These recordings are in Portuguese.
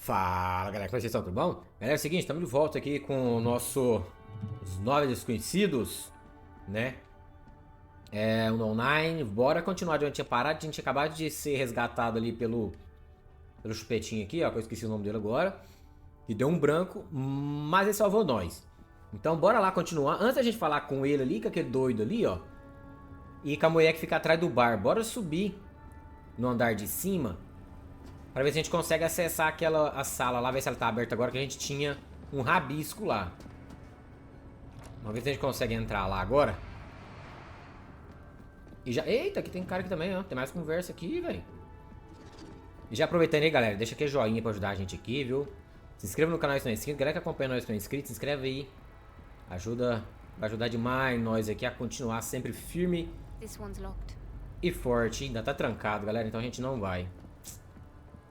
Fala galera, como é que vocês estão? Tudo bom? Galera, é o seguinte, estamos de volta aqui com o nosso Os Nove Desconhecidos, né? O online, bora continuar de onde tinha parado. A gente tinha acabado de ser resgatado ali pelo chupetinho aqui, ó, que eu esqueci o nome dele agora. E deu um branco, mas ele salvou nós. Então bora lá continuar. Antes da gente falar com ele ali, com aquele doido ali, ó, e com a mulher que fica atrás do bar, bora subir no andar de cima pra ver se a gente consegue acessar a sala lá, ver se ela tá aberta agora, que a gente tinha um rabisco lá. Vamos ver se a gente consegue entrar lá agora. E já... Eita, aqui tem cara aqui também, ó. Tem mais conversa aqui, velho. E já aproveitando aí, galera, deixa aqui joinha pra ajudar a gente aqui, viu? Se inscreva no canal se não é inscrito. Galera que acompanha nós que não é inscrito, se inscreve aí. Ajuda, vai ajudar demais nós aqui a continuar sempre firme e forte. Ainda tá trancado, galera, então a gente não vai.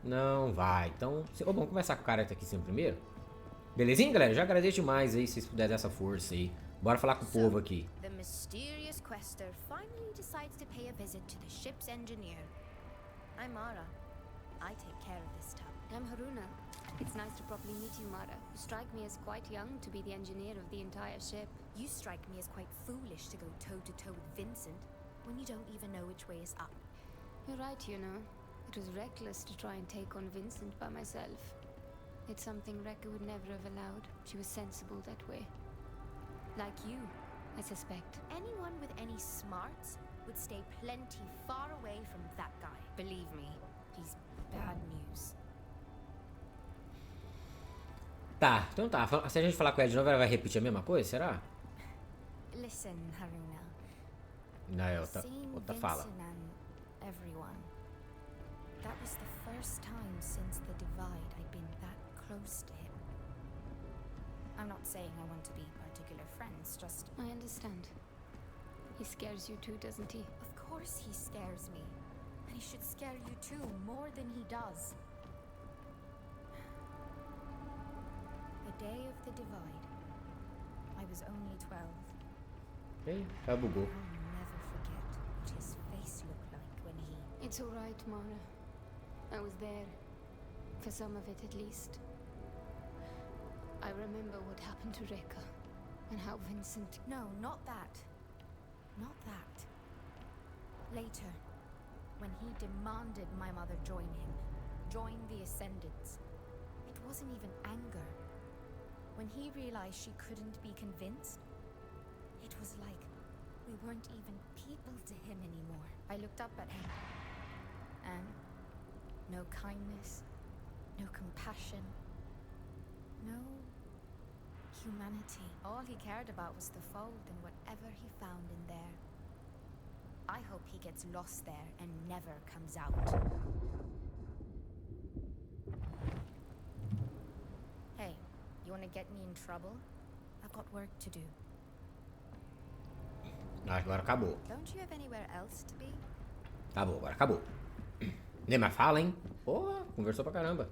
Não vai. Então, vamos conversar com o cara que tá aqui sempre primeiro. Belezinha, galera? Já agradeço demais aí, se vocês puderem dar essa força aí. Bora falar com o povo aqui. The mysterious Quaestor finally decides to pay a visit to the ship's engineer. I'm Mara. I take care of this town. I'm Haroona. It's nice to properly meet you, Mara. You strike me as quite young to be the engineer of the entire ship. You strike me as quite foolish to go toe-to-toe with Vincent when you don't even know which way is up. You're right, you know. It was reckless to try and take on Vincent by myself. It's something Reika would never have allowed. She was sensible that way. Like you, I suspect. Anyone with any smarts would stay plenty far away from that guy. Believe me, he's bad news. Tá, então tá. Se a gente falar com ela de novo, ela vai repetir a mesma coisa, será? Listen, Haroona. Não, é outra fala. And everyone. That was the first time since the divide I'd been that close to him. I'm not saying I want to be particular friends, just... I understand. He scares you too, doesn't he? Of course he scares me. And he should scare you too, more than he does. The day of the divide. I was only 12. Ei, já bugou. I'll never forget what his face looked like when he... It's all right, Mara. I was there. For some of it, at least. I remember what happened to Reika. And how Vincent... No, not that. Not that. Later, when he demanded my mother join him, join the Ascendants, it wasn't even anger. When he realized she couldn't be convinced, it was like we weren't even people to him anymore. I looked up at him, and no kindness, no compassion, no humanity. All he cared about was the fold and whatever he found in there. I hope he gets lost there and never comes out. Hey, you wanna get me in trouble? I've got work to do. Agora acabou. Don't you have anywhere else to be? Acabou, agora acabou. Nem mais fala, hein? Porra, conversou pra caramba.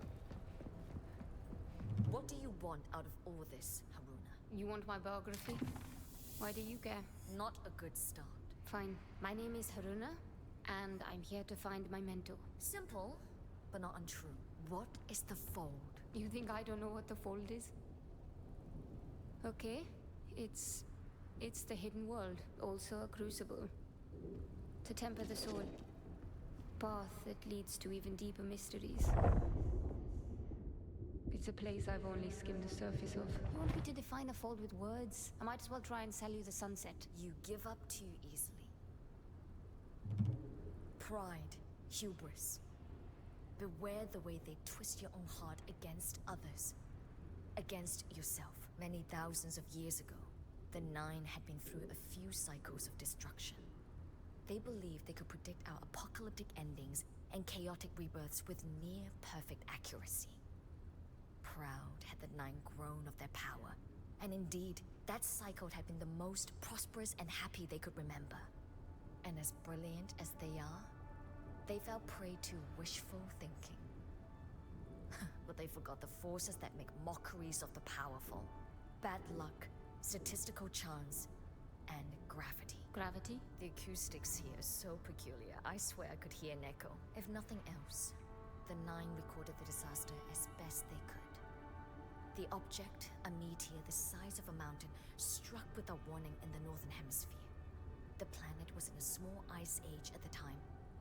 What do you want out of all this, Haroona? You want my biography? Why do you care? Not a good start. Fine. My name is Haroona, and I'm here to find my mentor. Simple, but not untrue. What is the fold? You think I don't know what the fold is? Okay, it's the hidden world, also a crucible. To temper the soul. Path that leads to even deeper mysteries. It's a place I've only skimmed the surface of. You want me to define a fold with words? I might as well try and sell you the sunset. You give up too easily. Pride, hubris. Beware the way they twist your own heart against others. Against yourself. Many thousands of years ago, the Nine had been through a few cycles of destruction. They believed they could predict our apocalyptic endings and chaotic rebirths with near-perfect accuracy. Proud had the Nine grown of their power, and indeed, that cycle had been the most prosperous and happy they could remember. And as brilliant as they are, they fell prey to wishful thinking. But they forgot the forces that make mockeries of the powerful. Bad luck, statistical chance, and gravity. Gravity? The acoustics here are so peculiar, I swear I could hear an echo. If nothing else, the Nine recorded the disaster as best they The object, a meteor the size of a mountain, struck without warning in the northern hemisphere. The planet was in a small ice age at the time.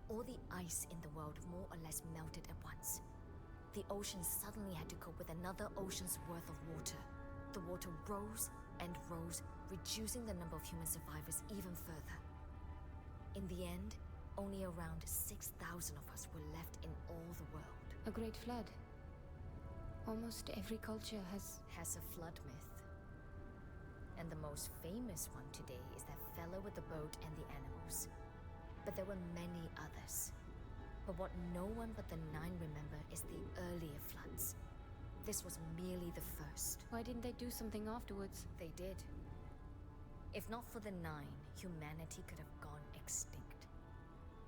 All the ice in the world more or less melted at once. The ocean suddenly had to cope with another ocean's worth of water. The water rose and rose, reducing the number of human survivors even further. In the end, only around 6,000 of us were left in all the world. A great flood. Almost every culture Has a flood myth. And the most famous one today is that fellow with the boat and the animals. But there were many others. But what no one but the Nine remember is the earlier floods. This was merely the first. Why didn't they do something afterwards? They did. If not for the Nine, humanity could have gone extinct.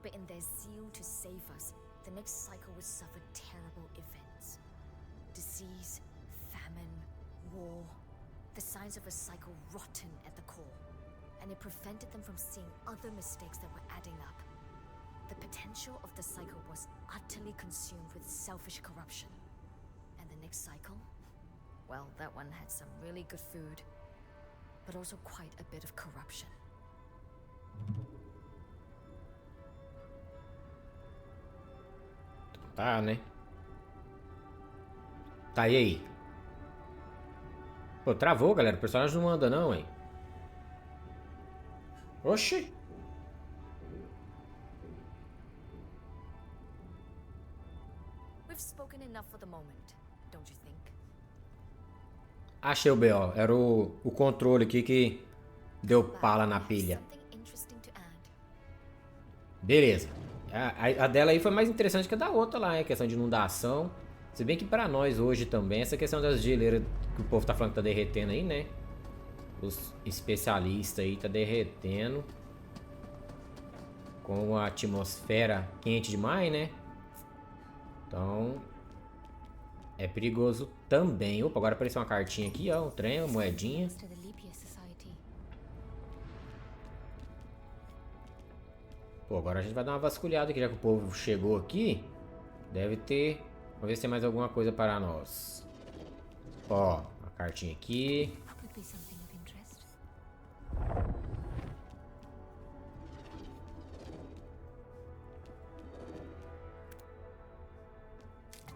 But in their zeal to save us, the next cycle would suffer terrible events. Disease, famine, war. The signs of a cycle rotten at the core. And it prevented them from seeing other mistakes that were adding up. The potential of the cycle was utterly consumed with selfish corruption. And the next cycle? Well, that one had some really good food, but also quite a bit of corruption. Tá, né? Tá, e aí? Pô, travou, galera. O personagem não anda não, hein? Oxi! We've spoken enough for the moment, don't you think? Achei o BO. Era o controle aqui que deu pala na I have pilha. something interesting to add. Beleza. A dela aí foi mais interessante que a da outra lá, hein? Questão de inundação. Se bem que pra nós hoje também, essa questão das geleiras que o povo tá falando que tá derretendo aí, né? Os especialistas aí tá derretendo. Com a atmosfera quente demais, né? Então... é perigoso também. Opa, agora apareceu uma cartinha aqui, ó. Um trem, uma moedinha. To the Leap Year Society. Pô, agora a gente vai dar uma vasculhada aqui, já que o povo chegou aqui. Deve ter... vamos ver se tem mais alguma coisa para nós. Ó, a cartinha aqui. Could be something of interest.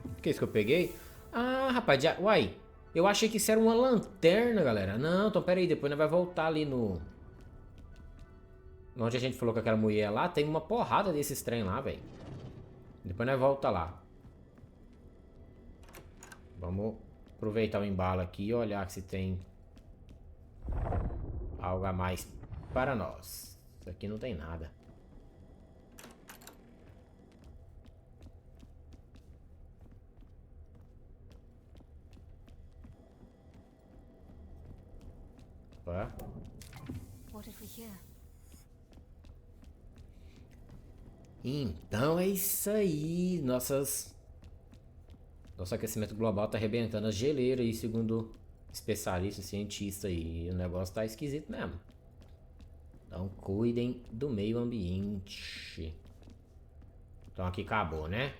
O que é isso que eu peguei? Ah, rapaz, uai. Eu achei que isso era uma lanterna, galera. Não, então pera aí, depois nós vai voltar ali no... onde a gente falou com aquela mulher lá, tem uma porrada desses trem lá, velho. Depois nós volta lá. Vamos aproveitar o embalo aqui e olhar se tem algo a mais para nós. Isso aqui não tem nada. Opa. What did we hear? Então é isso aí. Nosso aquecimento global tá arrebentando as geleiras aí, segundo especialista, cientista aí. O negócio tá esquisito mesmo. Então cuidem do meio ambiente. Então aqui acabou, né?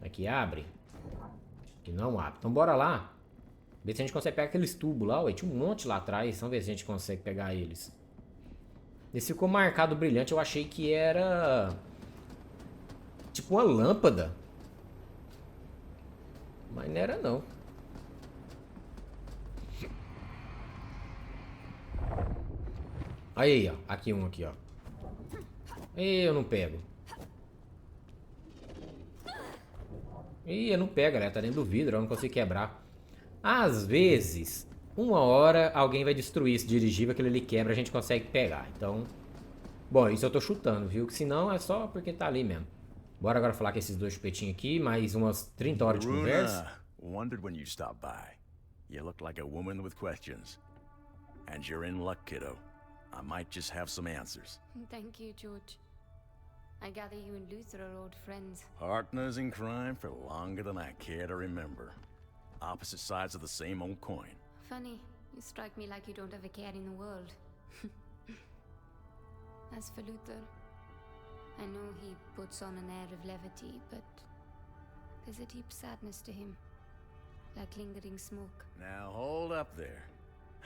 Aqui abre. Aqui não abre. Então bora lá. Ver se a gente consegue pegar aqueles tubos lá. Ué, tinha um monte lá atrás. Vamos ver se a gente consegue pegar eles. Esse ficou marcado brilhante. Eu achei que era... tipo uma lâmpada. Mas não era não. Aí, ó. Aqui um aqui, ó. Eu não pego. Ih, eu não pego, galera. Tá dentro do vidro. Eu não consigo quebrar. Às vezes, uma hora alguém vai destruir esse dirigível. Aquele ali quebra, a gente consegue pegar. Então... bom, isso eu tô chutando, viu? Que senão é só porque tá ali mesmo. Bora agora falar com esses dois chupetinhos aqui. Mais umas 30 horas de conversa. Wondered when you stopped by. You look like a woman with questions. And you're in luck, kiddo. I might just have some answers. Thank you, George. I gather you and Luther are old friends. Partners in crime for longer than I care to remember. Opposite sides of the same old coin. Funny, you strike me like you don't have a care in the world. As for Luther, I know he puts on an air of levity, but there's a deep sadness to him. like lingering smoke. Now hold up there.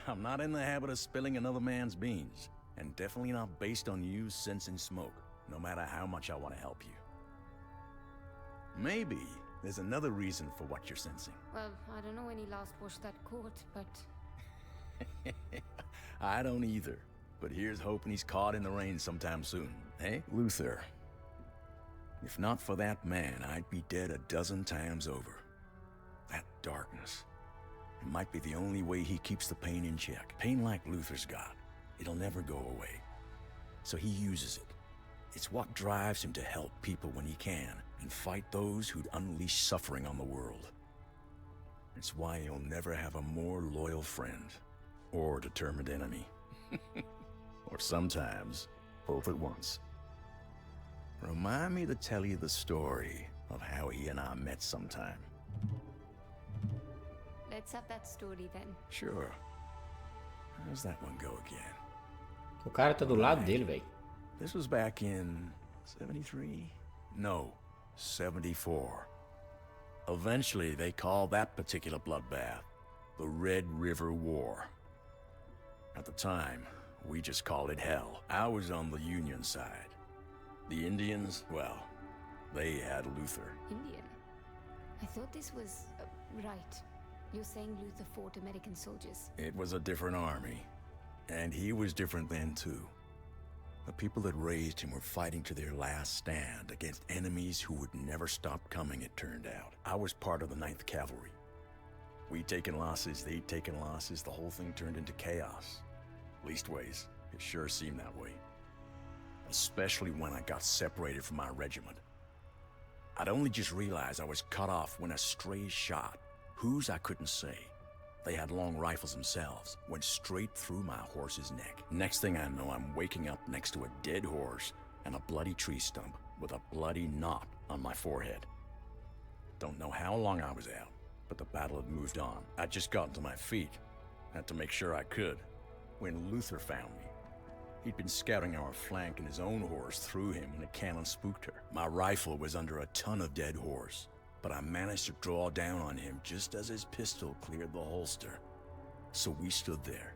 I'm not in the habit of spilling another man's beans, and definitely not based on you sensing smoke, no matter how much I want to help you. Maybe there's another reason for what you're sensing. Well, I don't know when he last washed that coat, but I don't either, but here's hoping he's caught in the rain sometime soon, eh? Luther, if not for that man, I'd be dead a dozen times over. That darkness, it might be the only way he keeps the pain in check. Pain like Luther's got, it'll never go away. So he uses it. It's what drives him to help people when he can, and fight those who'd unleash suffering on the world. It's why he'll never have a more loyal friend, or determined enemy. Or sometimes, both at once. Remind me to tell you the story of how he and I met sometime. let's have that story then. Sure. How's that one go again? O cara tá do lado dele, velho. This was back in 73? No, 74. Eventually, they called that particular bloodbath the Red River War. At the time, we just called it hell. I was on the Union side. The Indians, well, they had Luther. Indian? I thought this was... right. You're saying Luther fought American soldiers. It was a different army. And he was different then, too. The people that raised him were fighting to their last stand against enemies who would never stop coming, it turned out. I was part of the 9th Cavalry. We'd taken losses, they'd taken losses, the whole thing turned into chaos. Leastways, it sure seemed that way. Especially when I got separated from my regiment. I'd only just realized I was cut off when a stray shot, whose I couldn't say, they had long rifles themselves, went straight through my horse's neck. Next thing I know, I'm waking up next to a dead horse and a bloody tree stump with a bloody knot on my forehead. Don't know how long I was out, but the battle had moved on. I'd just gotten to my feet, had to make sure I could, when Luther found me. He'd been scouting our flank and his own horse threw him when a cannon spooked her. My rifle was under a ton of dead horse, but I managed to draw down on him just as his pistol cleared the holster. So we stood there,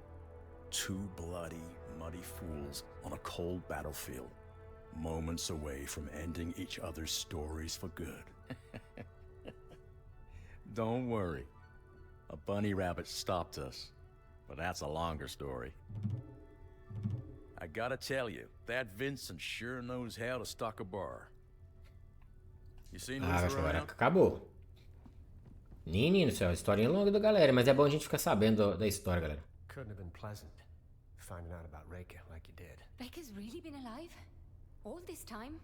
two bloody, muddy fools on a cold battlefield, moments away from ending each other's stories for good. Don't worry, a bunny rabbit stopped us, but that's a longer story. I gotta tell you, that Vincent sure knows how to stock a bar. You seen Ah, Luther around? acabou. Menino, isso é uma historinha longa da galera, mas é bom a gente ficar sabendo da história, galera. Couldn't have been pleasant, finding out about Reika like you did. Reika's really been alive? All this time?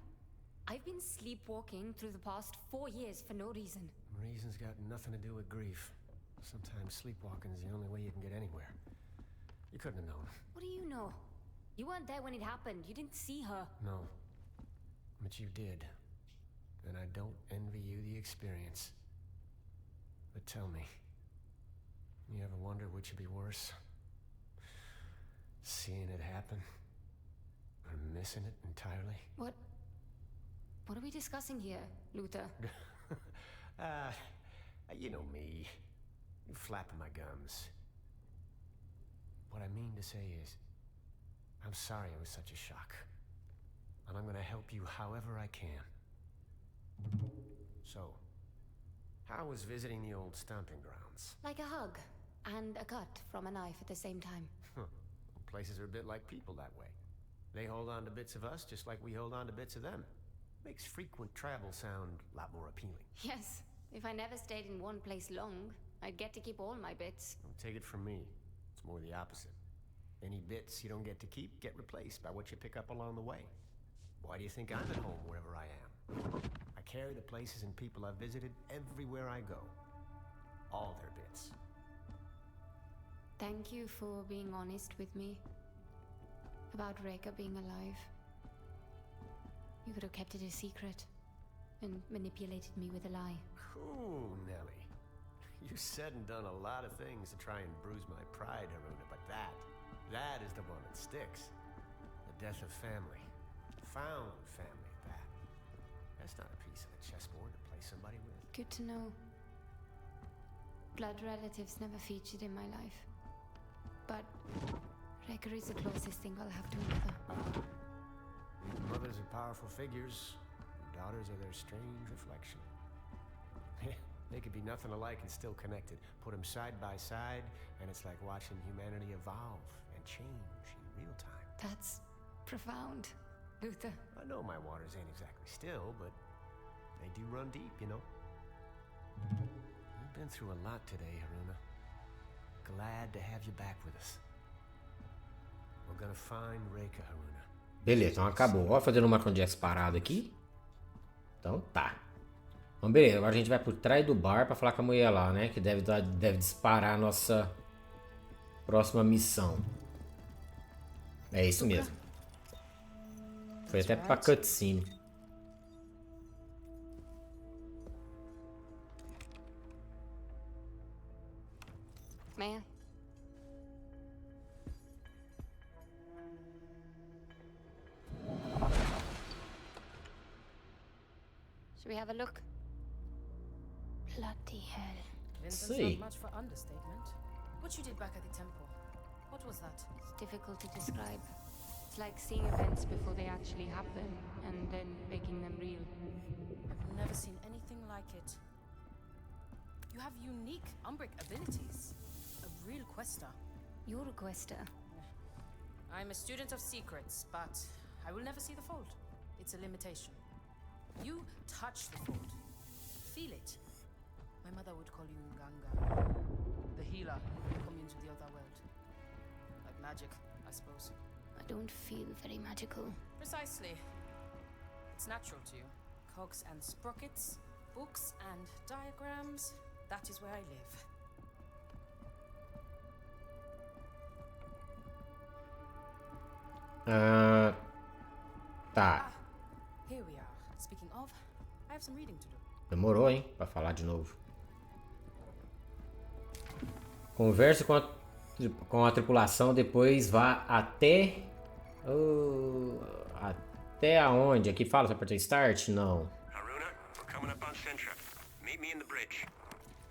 I've been sleepwalking through the past 4 years for no reason. Reason's got nothing to do with grief. Sometimes sleepwalking is the only way you can get anywhere. You couldn't have known. What do you know? You weren't there when it happened. You didn't see her. No. But you did. And I don't envy you the experience. But tell me, you ever wonder which would be worse? Seeing it happen? Or missing it entirely? What are we discussing here, Luther? You know me. You flapping my gums. What I mean to say is, I'm sorry it was such a shock. And I'm gonna help you however I can. So, how was visiting the old stomping grounds? Like a hug and a cut from a knife at the same time. Places are a bit like people that way. They hold on to bits of us just like we hold on to bits of them. Makes frequent travel sound a lot more appealing. Yes, if I never stayed in one place long, I'd get to keep all my bits. Don't take it from me. It's more the opposite. Any bits you don't get to keep get replaced by what you pick up along the way. Why do you think I'm at home wherever I am? I carry the places and people I've visited everywhere I go. All their bits. Thank you for being honest with me about Reika being alive. You could have kept it a secret and manipulated me with a lie. Cool, Nelly. You said and done a lot of things to try and bruise my pride, Haroona, but that is the one that sticks. The death of family. Found family, that. That's not a piece of the chessboard to play somebody with. Good to know. Blood relatives never featured in my life. But Reika is the closest thing I'll have to another. Mothers are powerful figures, and daughters are their strange reflection. They could be nothing alike and still connected. Put them side by side, and it's like watching humanity evolve and change in real time. That's profound, Luther. I know my waters ain't exactly still, but they do run deep, you know. We've been through a lot today, Haroona. Glad to have you back with us. We're gonna find Reika, Haroona. Beleza, então acabou. Ó, fazendo uma Condex parada aqui. Então tá. Então beleza, agora a gente vai por trás do bar pra falar com a mulher lá, né? Que deve disparar a nossa próxima missão. É isso mesmo. Foi até pra cutscene. Man. Should we have a look? Bloody hell. Vincent's See. not much for understatement. What you did back at the temple, what was that? It's difficult to describe. It's like seeing events before they actually happen and then making them real. I've never seen anything like it. You have unique Umbric abilities. A real Quaestor. You're a Quaestor. I'm a student of secrets, but I will never see the fold. It's a limitation. You touch the fold. Feel it. My mother would call you Nganga. The healer who communes with the other world. Like magic, I suppose. I don't feel very magical. Precisely. It's natural to you. Cogs and sprockets, books and diagrams. That is where I live. Tá. Here we are. Speaking of, I have some reading to do. Demorou, hein? Pra falar de novo. Converse com a tripulação, depois vá até... até aonde? Aqui fala, se apertar Start? Não. Haroona, we're coming up on Sintra. Meet me in the bridge.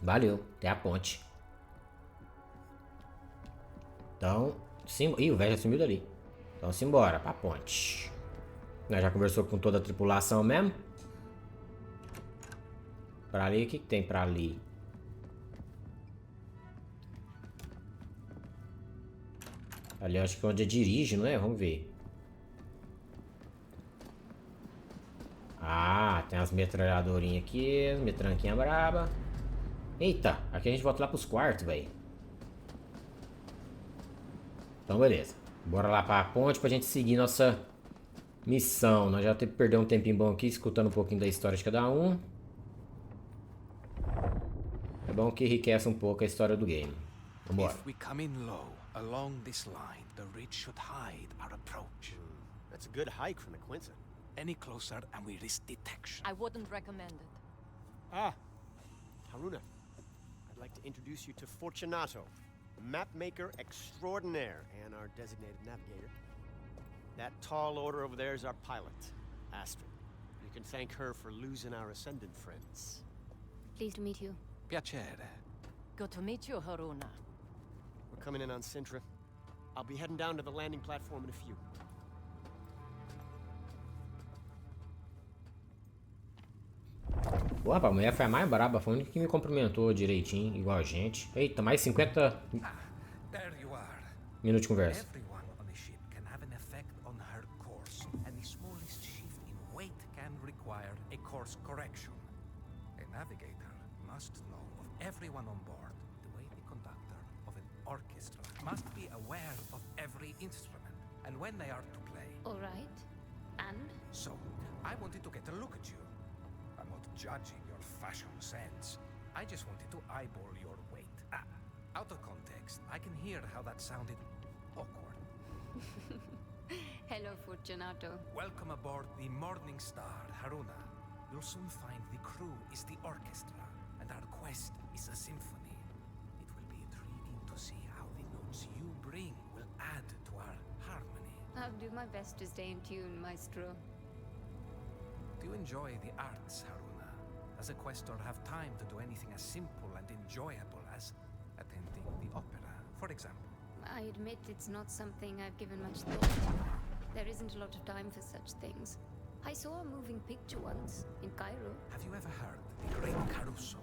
Valeu, até a ponte. Então, sim. Ih, o velho já sumiu dali. Então, simbora pra ponte. Nós já conversou com toda a tripulação mesmo. Pra ali, o que tem pra ali? Ali eu acho que é onde dirige, não é? Vamos ver. Ah, tem as metralhadorinhas aqui, metranquinha braba. Eita, aqui a gente volta lá pros quartos, velho. Então, beleza. Bora lá pra ponte pra gente seguir nossa missão. Nós já temos que perder um tempinho bom aqui, escutando um pouquinho da história de cada um. É bom que enriquece um pouco a história do game. Vambora. If we come in low along this line, the ridge should hide our approach. That's a good hike from the Quincy. Any closer and we risk detection. I wouldn't recommend it. Ah, Haroona, I'd like to introduce you to Fortunato, mapmaker extraordinaire and our designated navigator. That tall order over there is our pilot, Astrid. You can thank her for losing our Ascendant friends. Pleased to meet you. Piacere. Good to meet you, Haroona. We're coming in on Sintra. I'll be heading down to the landing platform in a few. Pô, rapaz, a mulher foi a mais braba, foi a única que me cumprimentou direitinho, igual a gente. Eita, mais 50 There you are. minutos de conversa. Everyone on the ship can have an effect on her course, and the smallest shift in weight can require a course correction. A navigator must know of everyone on board, the way the conductor of an orchestra must be aware of every instrument, and when they are to play. All right. And? So, I wanted to get a look at you. I'm not judging your fashion sense. I just wanted to eyeball your weight. Out of context, I can hear how that sounded awkward. Hello, Fortunato. Welcome aboard the Morning Star, Haroona. You'll soon find the crew is the orchestra, and our quest is a symphony. It will be intriguing to see how the notes you bring will add to our harmony. I'll do my best to stay in tune, Maestro. Do you enjoy the arts, Haroona? Does a Quaestor have time to do anything as simple and enjoyable as as attending the opera, for example. I admit it's not something I've given much thought to. There isn't a lot of time for such things. I saw a moving picture once, in Cairo. Have you ever heard the Great Caruso?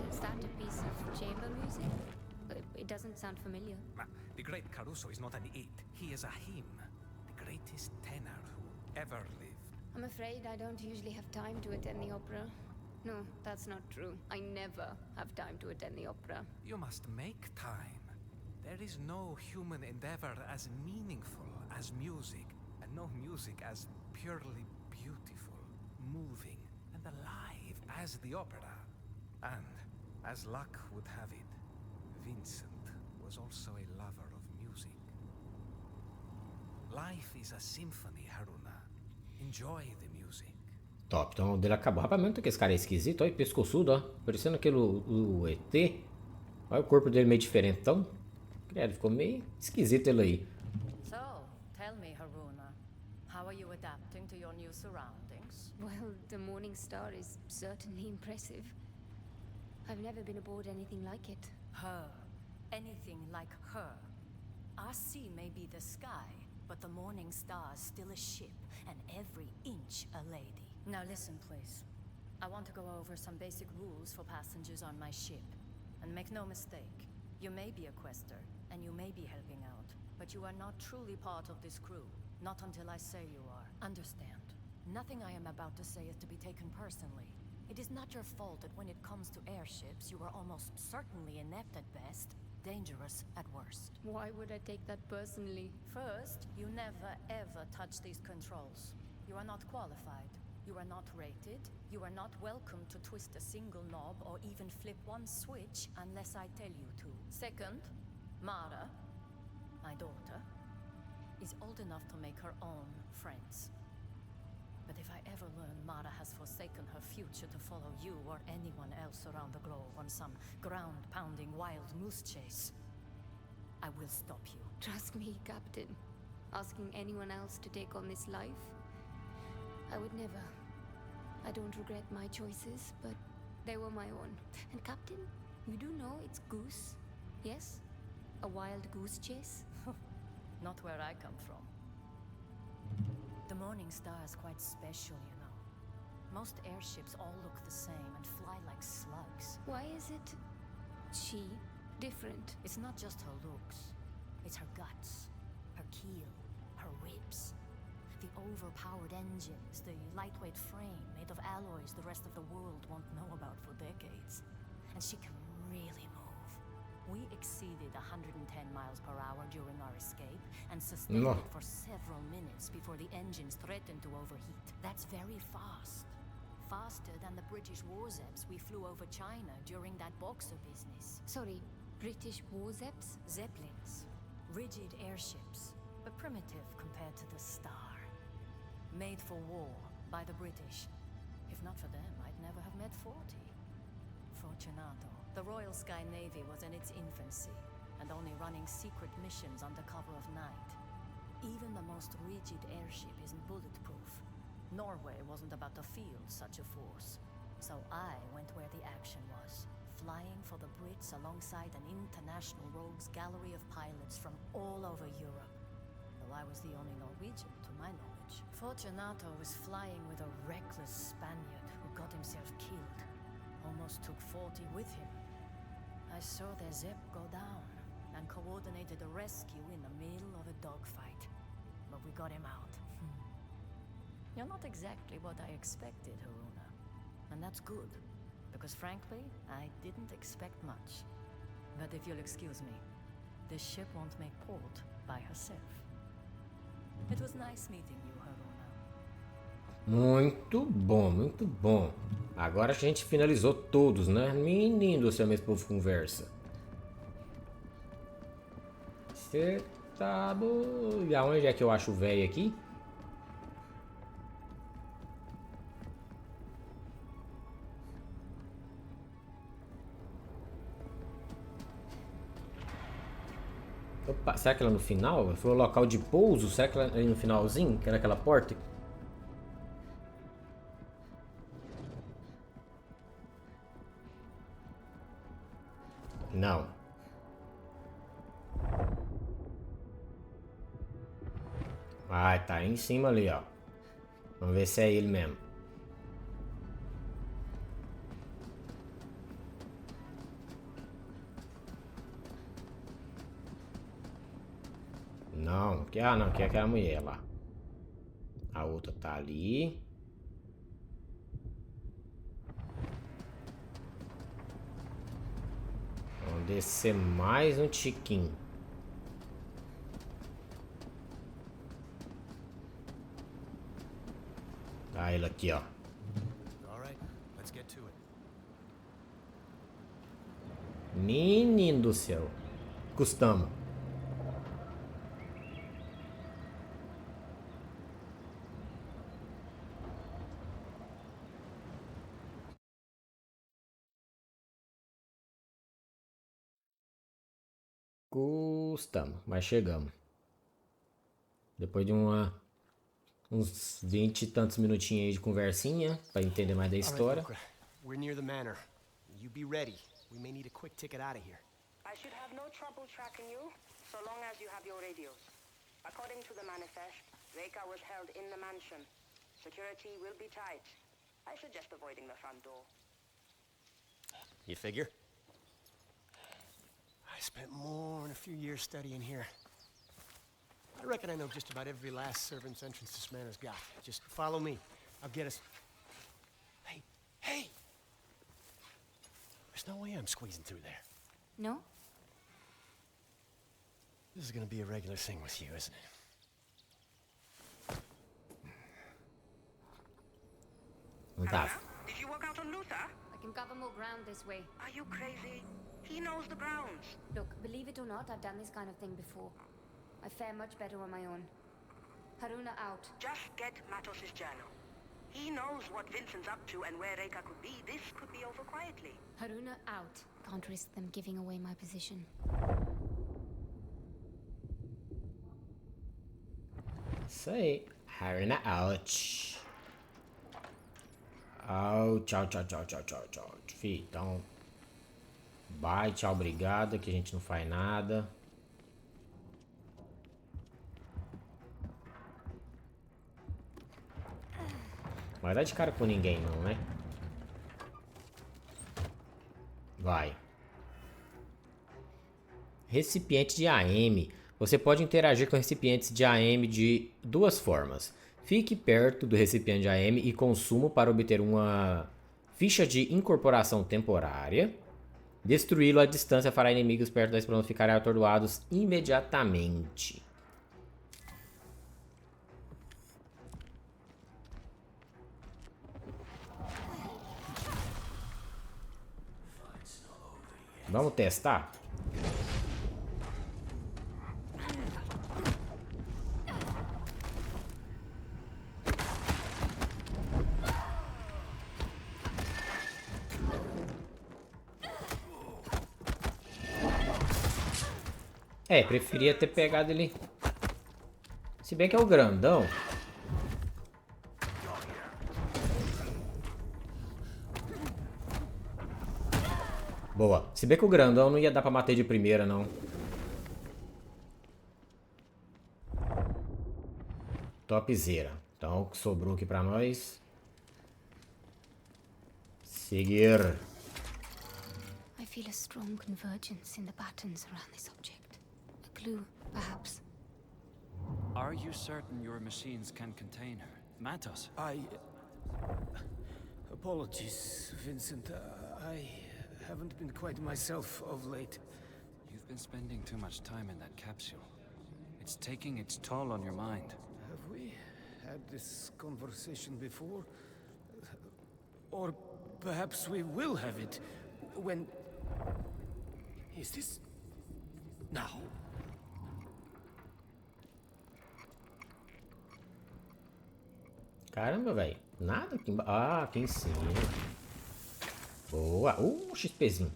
Is that a piece of chamber music? It doesn't sound familiar. The Great Caruso is not an it, he is a him. The greatest tenor who ever lived. I'm afraid I don't usually have time to attend the opera. No, that's not true. I never have time to attend the opera. You must make time. There is no human endeavor as meaningful as music, and no music as purely beautiful, moving, and alive as the opera. And, as luck would have it, Vincent was also a lover of music. Life is a symphony, Haroona. Enjoy the music. Top, então dele acabou. Rapaz, muito que esse cara é esquisito, olha, pescoçudo, ó. Parecendo aquele o ET. Olha o corpo dele meio diferentão. Credo, ficou meio esquisito ele aí. So, tell me, Haroona, how are you adapting to your new surroundings? Well, the Morning Star is certainly impressive. I've never been aboard anything like it. Her. Anything like her. Our sea may be the sky, but the Morning Star's still a ship, and every inch a lady. Now listen, please. I want to go over some basic rules for passengers on my ship. And make no mistake, you may be a Quaestor, and you may be helping out, but you are not truly part of this crew. Not until I say you are. Understand? Nothing I am about to say is to be taken personally. It is not your fault that when it comes to airships, you are almost certainly inept at best, dangerous at worst. Why would I take that personally? First, you never ever touch these controls. You are not qualified. You are not rated. You are not welcome to twist a single knob or even flip one switch unless I tell you to. Second, Mara, my daughter, is old enough to make her own friends. But if I ever learn Mara has forsaken her future to follow you or anyone else around the globe on some ground-pounding wild moose chase, I will stop you. Trust me, Captain. Asking anyone else to take on this life? I would never. I don't regret my choices, but they were my own. And Captain, you do know it's goose, yes? A wild goose chase? Not where I come from. The Morning Star is quite special, you know. Most airships all look the same and fly like slugs. Why is it she different? It's not just her looks. It's her guts, her keel, her ribs. The overpowered engines, the lightweight frame made of alloys the rest of the world won't know about for decades. And she can really move. We exceeded 110 miles per hour during our escape and sustained it for several minutes before the engines threatened to overheat. That's very fast. Faster than the British Warzeps we flew over China during that Boxer business. Sorry, British Warzeps? Zeppelins. Rigid airships, but primitive compared to the Star. Made for war by the British. If not for them, I'd never have met 40. Fortunato. The Royal Sky Navy was in its infancy, and only running secret missions under cover of night. Even the most rigid airship isn't bulletproof. Norway wasn't about to field such a force. So I went where the action was, flying for the Brits alongside an international rogues gallery of pilots from all over Europe. Though I was the only Norwegian, to my knowledge. Fortunato was flying with a reckless Spaniard who got himself killed. Almost took 40 with him. I saw their Zepp go down and coordinated a rescue in the middle of a dogfight. But we got him out. You're not exactly what I expected, Haroona. And that's good, because frankly, I didn't expect much. But if you'll excuse me, this ship won't make port by herself. It was nice meeting you, Haroona. Muito bom, muito bom. Agora a gente finalizou todos, né? Menino do céu, esse povo conversa. Você tá bom. E aonde é que eu acho o velho aqui? Opa, será que ela no final? Foi o local de pouso? Será que ela ali no finalzinho? Que era aquela porta? Não. Ai, tá em cima ali, ó. Vamos ver se é ele mesmo. Não, não, que é aquela mulher lá. A outra tá ali. Vamos descer mais um tiquinho. Tá ele aqui, ó. Menino do céu. Custamos. Custamos, mas chegamos. Depois de uns 20 e tantos minutinhos aí de conversinha, pra entender mais da história. We're near the manor. You be ready. We may need a quick ticket out of here. I should have no trouble tracking you, so long as you have your radios. According to the manifest, Reika was held in the mansion. Security will be tight. I suggest avoiding the front door. You figure? I spent more than a few years studying here. I reckon I know just about every last servant's entrance this manor's got. Just follow me. I'll get us... Hey! Hey! There's no way I'm squeezing through there. No? This is gonna be a regular thing with you, isn't it? Did you work out on Luther? I can cover more ground this way. Are you crazy? He knows the grounds. Look, believe it or not, I've done this kind of thing before. I fare much better on my own. Haroona out. Just get Matos' journal. He knows what Vincent's up to and where Reika could be. This could be over quietly. Haroona out. Can't risk them giving away my position. Isso aí. Haroona out. Oh, tchau, tchau, tchau, tchau, tchau, tchau. Fih, então... Bye, tchau, obrigado. Que a gente não faz nada. Vai dar de cara com ninguém não, né? Vai. Recipiente de AM. Você pode interagir com recipientes de AM de duas formas. Fique perto do recipiente de AM e consuma para obter uma ficha de incorporação temporária. Destruí-lo à distância fará inimigos perto da explosão ficarem atordoados imediatamente. Vamos testar? É, preferia ter pegado ele. Se bem que é o grandão. Boa. Se bem que o grandão não ia dar pra matar de primeira, não. Topzera. Então, o que sobrou aqui pra nós? Seguir. I feel a strong convergence in the patterns around this object. A clue, perhaps. Are you certain your machines can contain her? Matos? Apologies, Vincent. I haven't been quite myself of late. You've been spending too much time in that capsule. It's taking its toll on your mind. Have we had this conversation before? Or perhaps we will have it when... Is this... now? Caramba, velho. Nada aqui embaixo. Ah, aqui em cima. Boa. XPzinho.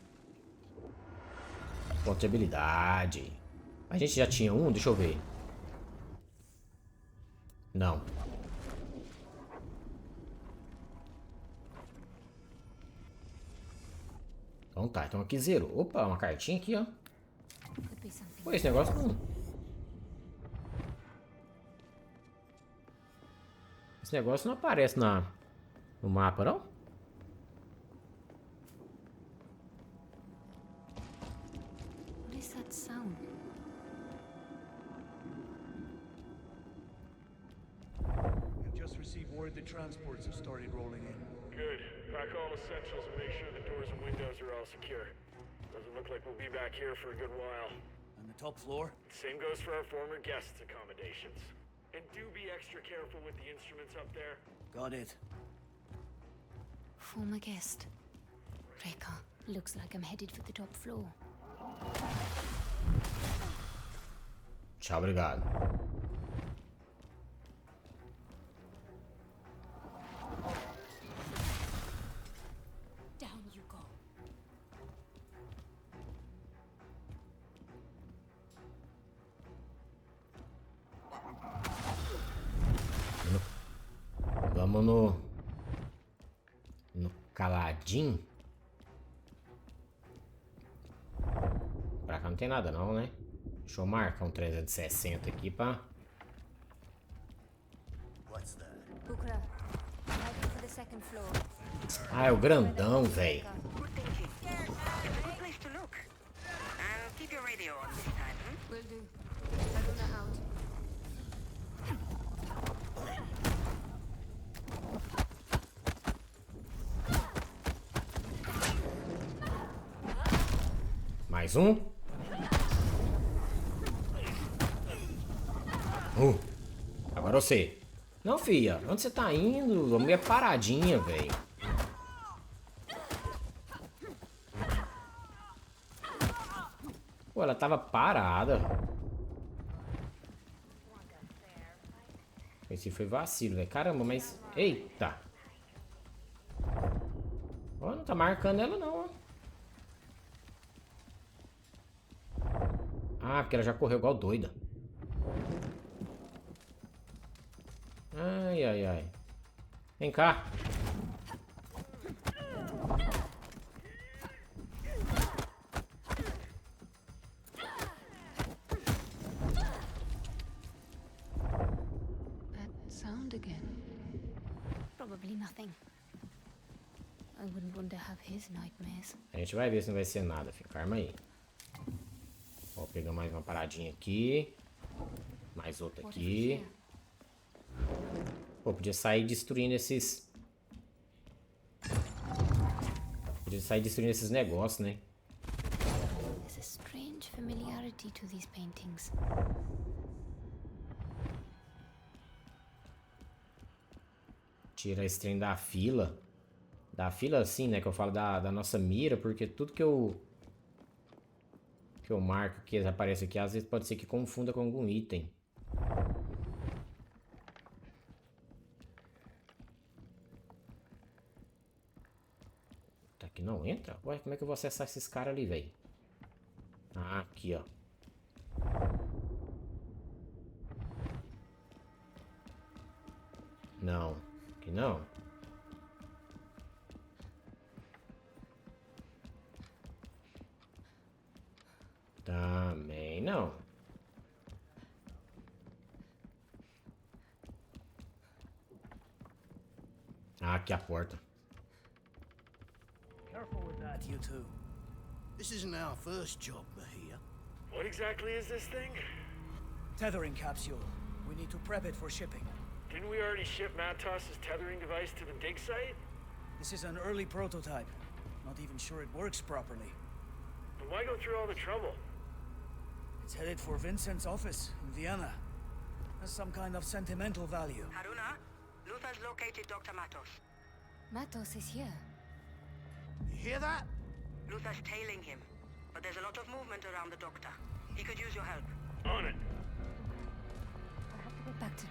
Ponto de habilidade. A gente já tinha um? Deixa eu ver. Não. Então tá, então aqui zerou. Opa, uma cartinha aqui, ó. Could be something. Pô, esse negócio não... Esse negócio não aparece no mapa, não? What is that sound? We've just received word that transports have started rolling in. Good. Pack all essentials and make sure the doors and windows are all secure. Doesn't look like we'll be back here for a good while. On the top floor? Same goes for our former guests' accommodations. And do be extra careful with the instruments up there. Got it. Former guest. Reika. Looks like I'm headed for the top floor. Tchau, obrigado. Down you go. Vamos no caladinho. Pra cá não tem nada não, né? Deixa eu marcar um 360 aqui pra... Bukra. I'm heading for the second floor. Ah, é o grandão, velho. Good thinking. It's a good place to look. And keep your radio on this time, hmm? Will do. Haroona out. Mais um. Agora você. Não, filha. Onde você tá indo? A minha paradinha, velho. Pô, ela tava parada. Esse foi vacilo, velho. Caramba, mas... Eita. Ó, não tá marcando ela, não, ó. Ah, porque ela já correu igual doida. Ai, ai, ai. Vem cá. That sound again. Probably nothing. I wouldn't want to have his nightmares. A gente vai ver se não vai ser nada, filho. Calma aí. Ó, pegar mais uma paradinha aqui. Mais outra aqui. Pô, podia sair destruindo esses... Podia sair destruindo esses negócios, né? There's a strange familiarity to these paintings. Tirar esse trem da fila. Da fila assim, né? Que eu falo da nossa mira, porque tudo que eu marco que aparece aqui, às vezes pode ser que confunda com algum item. Tá aqui não entra? Ué, como é que eu vou acessar esses caras ali, velho? Ah, aqui, ó. Não, aqui não. Também não. Ah, aqui a porta. Careful with that, you two. This isn't our first job, Mahia. What exactly is this thing? Tethering capsule. We need to prep it for shipping. Didn't we already ship Matos' tethering device to the dig site? This is an early prototype. Not even sure it works properly. Then why go through all the trouble? It's headed for Vincent's office in Vienna. Has some kind of sentimental value. Haroona, Luther's located Dr. Matos. Matos is here. You hear that? Luther's tailing him, but there's a lot of movement around the doctor. He could use your help. On it. I have to get back to...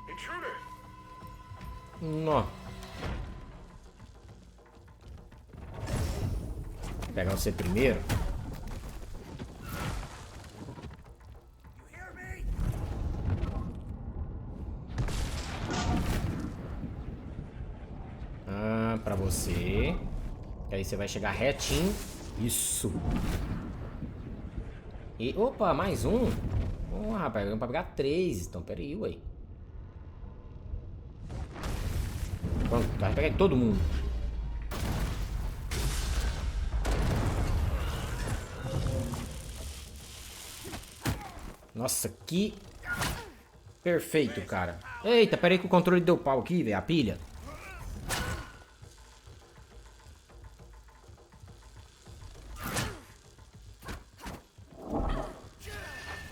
Intruder! Nó. Vou pegar você primeiro. Ah, pra você. Que aí você vai chegar retinho. Isso. E, opa, mais um. Rapaz, vamos pra pegar 3. Então, pera aí, ué. Pronto, vai pegar todo mundo. Nossa, que perfeito, cara. Eita, pera aí que o controle deu pau aqui, velho. A pilha.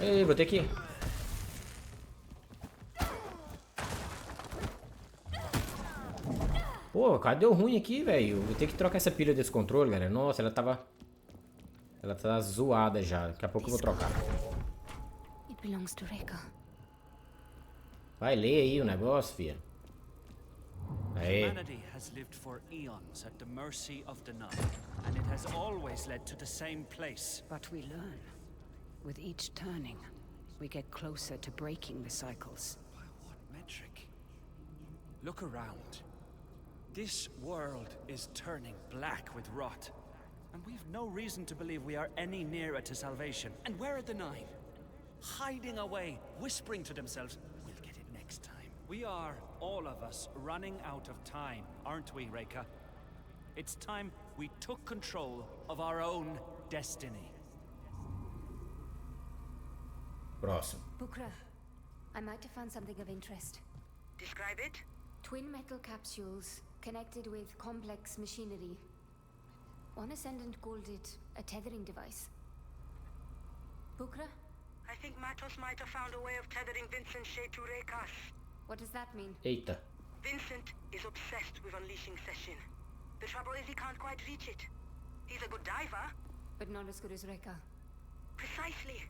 Ei, vou ter que... Pô, cara, deu ruim aqui, velho. Vou ter que trocar essa pilha desse controle, galera. Nossa, ela tava... Ela tá zoada já. Daqui a pouco eu vou trocar. It belongs to Reika. Vai ler aí o negócio, filha. Aí. Humanity has lived for eons at the mercy of the Nine, and it has always led to the same place. But we learn. With each turning, we get closer to breaking the cycles. By what metric? Look around. This world is turning black with rot, and we've no reason to believe we are any nearer to salvation. And where are the Nine? Hiding away, whispering to themselves, we'll get it next time. We are, all of us, running out of time, aren't we, Reika? It's time we took control of our own destiny. Próximo. Bukra, I might have found something of interest. Describe it? Twin metal capsules connected with complex machinery. One ascendant called it a tethering device. Bukra? I think Matos might have found a way of tethering Vincent Shea to Reika's. What does that mean? Eita. Vincent is obsessed with unleashing Session. The trouble is he can't quite reach it. He's a good diver. But not as good as Reika. Precisely.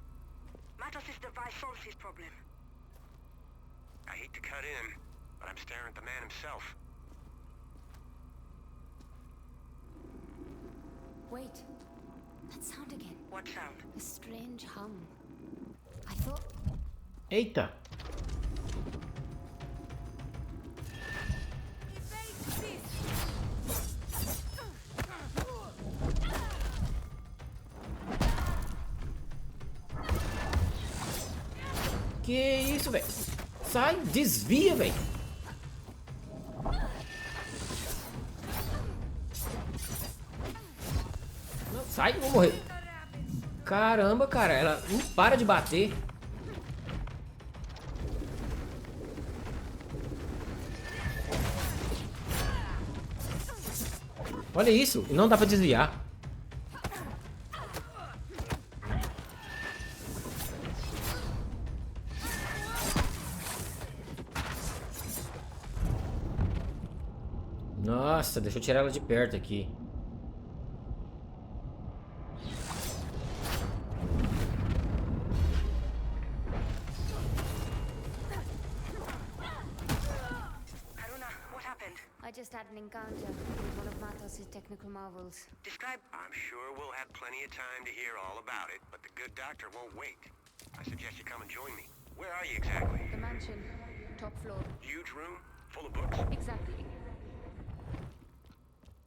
Matos' device solves his problem. I hate to cut in, but I'm staring at the man himself. Wait. That sound again. What sound? A strange hum. I thought... Eita. Que isso, velho? Sai, desvia, velho. Sai, vou morrer. Caramba, cara, ela não para de bater. Olha isso, e não dá pra desviar. Nossa, deixa eu tirar ela de perto aqui. Haroona, what happened? I just had an encounter with one of Matos' technical marvels. Describe... I'm sure we'll have plenty of time to hear all about it, but the good doctor won't wait. I suggest you come and join me. Where are you exactly? The mansion. Top floor. Huge room? Full of books? Exactly.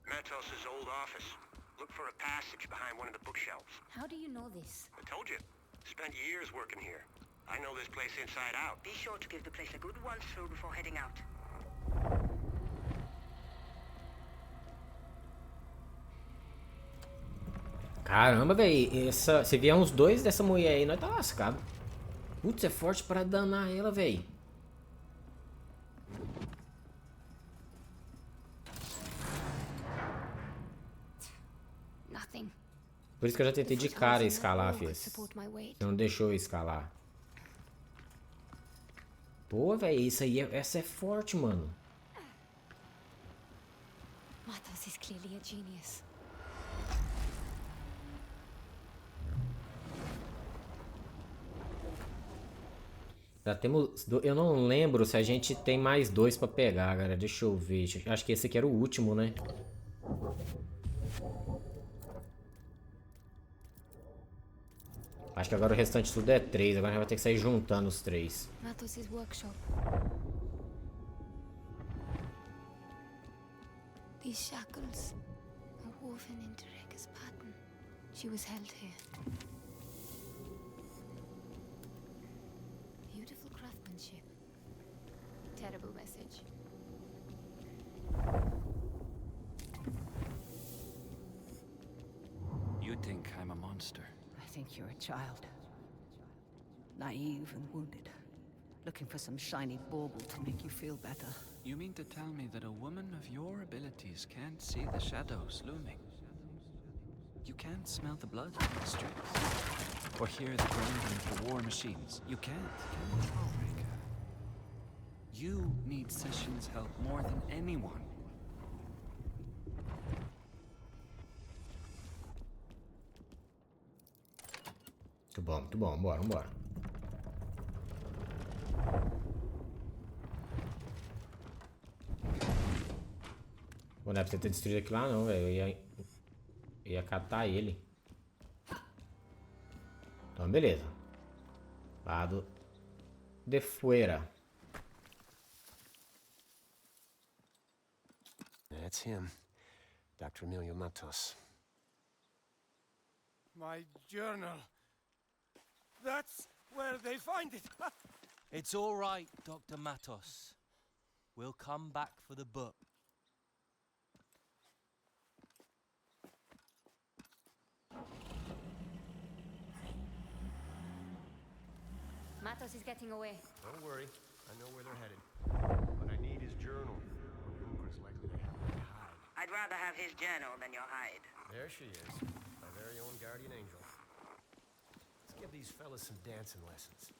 Matos' old office. Look for a passage behind one of the bookshelves. How do you know this? I told you. Spent years working here. I know this place inside out. Be sure to give the place a good once through before heading out. Caramba, velho. Se vier uns dois dessa mulher aí, nós tá lascado. Putz, é forte pra danar ela, velho. Nothing. Por isso que eu já tentei de cara escalar, filho. Você não deixou eu escalar. Pô, velho, isso aí, essa é forte, mano. Matos is clearly a genius. Já temos... Eu não lembro se a gente tem mais dois pra pegar, galera. Deixa eu ver. Acho que esse aqui era o último, né? Acho que agora o restante tudo é 3. Agora a gente vai ter que sair juntando os 3. Matos' workshop. These shackles. A woven into Reika's pattern. She was held here. Beautiful craftsmanship. Terrible message. You think I'm a monster? I think you're a child. Naive and wounded. Looking for some shiny bauble to make you feel better. You mean to tell me that a woman of your abilities can't see the shadows looming? You can't smell the blood in the streets? Or hear the grinding of the war machines? You can't, can you, Reika? You need Sessions' help more than anyone. Muito bom, bora, vambora. Bom, não é pra você ter destruído aquilo lá não, velho. Eu ia catar ele. Então, beleza. Lado de fora. That's him. Dr. Emilio Matos. My journal. That's where they find it. It's all right, Dr. Matos. We'll come back for the book. Matos is getting away. Don't worry. I know where they're headed. But I need his journal. Umbra's likely to have my hide. I'd rather have his journal than your hide. There she is. My very own guardian angel. Let's give these fellas some dancing lessons.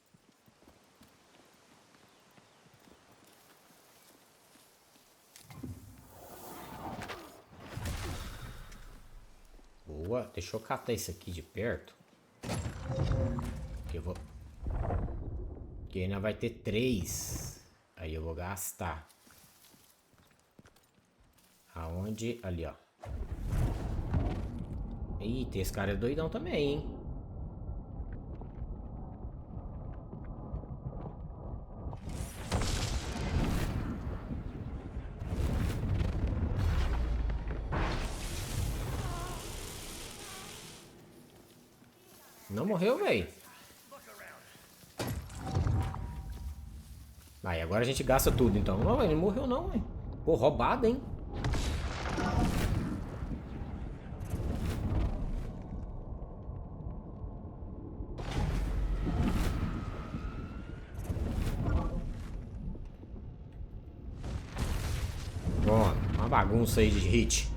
Boa, deixa eu catar isso aqui de perto. Que eu vou... Que ainda vai ter 3. Aí eu vou gastar. Aonde? Ali, ó. Eita, esse cara é doidão também, hein? Não morreu, velho. Aí, agora a gente gasta tudo, então. Não, ele não morreu não, velho. Pô, roubado, hein? Pronto, uma bagunça aí de hit.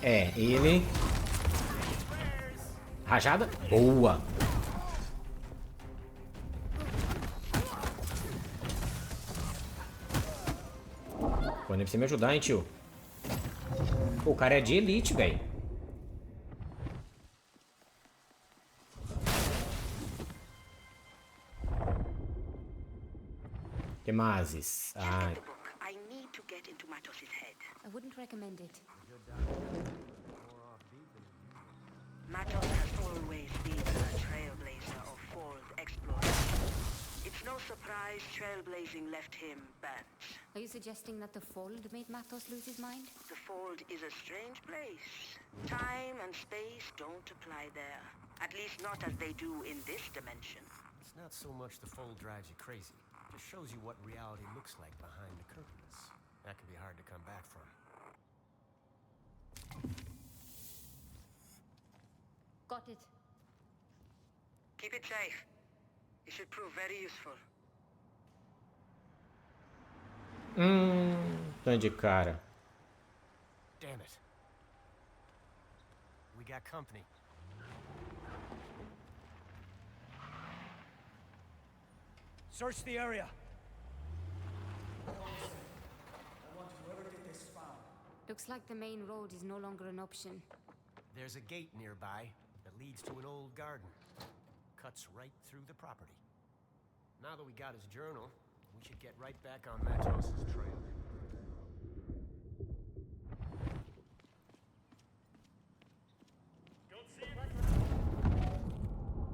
É, ele... Rajada? Boa! Pô, nem precisa me ajudar, hein, tio. Pô, o cara é de elite, velho. Que mais? Ah... I need to get into Matos' head. I wouldn't recommend it. Matos has always been a trailblazer of failed exploits. It's no surprise trailblazing left him banned. Are you suggesting that the Fold made Matos lose his mind? The Fold is a strange place. Time and space don't apply there. At least not as they do in this dimension. It's not so much the fold drives you crazy. It just shows you what reality looks like behind the curtains. That can be hard to come back from. Got it. Keep it safe. It should prove very useful. Tô de cara. Damn it. We got company. Search the area. Looks like the main road is no longer an option. There's a gate nearby that leads to an old garden. Cuts right through the property. Now that we got his journal, We should get right back on Matos' trail.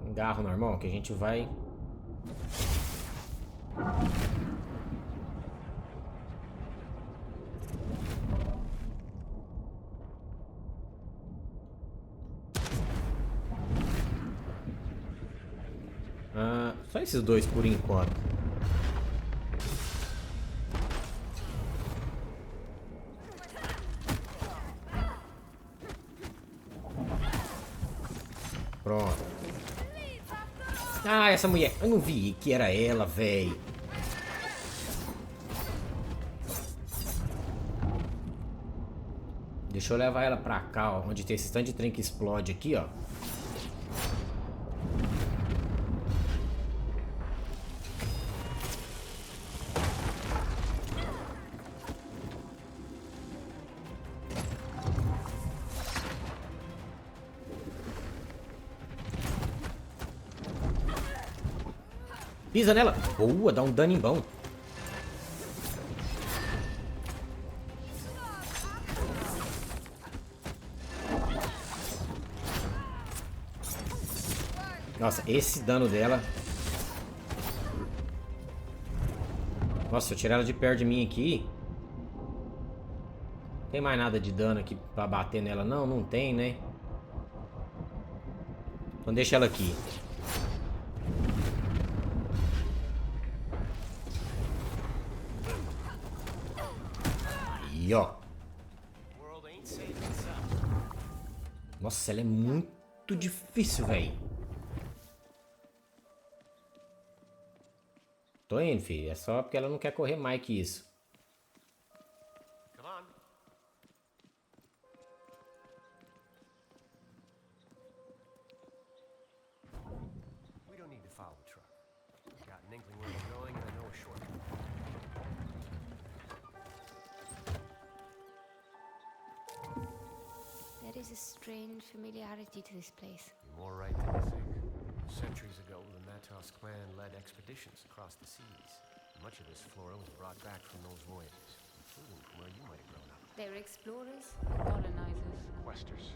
Engarro normal que a gente vai. Só esses dois por enquanto. Pronto. Ah, essa mulher. Eu não vi que era ela, véi. Deixa eu levar ela pra cá, ó. Onde tem esse stand de trem que explode aqui, ó. Pisa nela. Boa, dá um dano em bom. Nossa, esse dano dela. Nossa, se eu tirar ela de perto de mim aqui. Não tem mais nada de dano aqui pra bater nela. Não, não tem, né? Então deixa ela aqui. Aí, ó. Nossa, ela é muito difícil, velho. Tô indo, filho. É só porque ela não quer correr mais que isso. Come on. We don't need to follow the truck. Got an inkling where we're going and I know a shortcut. There is a strange familiarity to this place. You're more right than you think. Centuries ago, the Matos clan led expeditions across the seas. Much of this flora was brought back from those voyages, including from where you might have grown up. They were explorers or colonizers? Quaestors.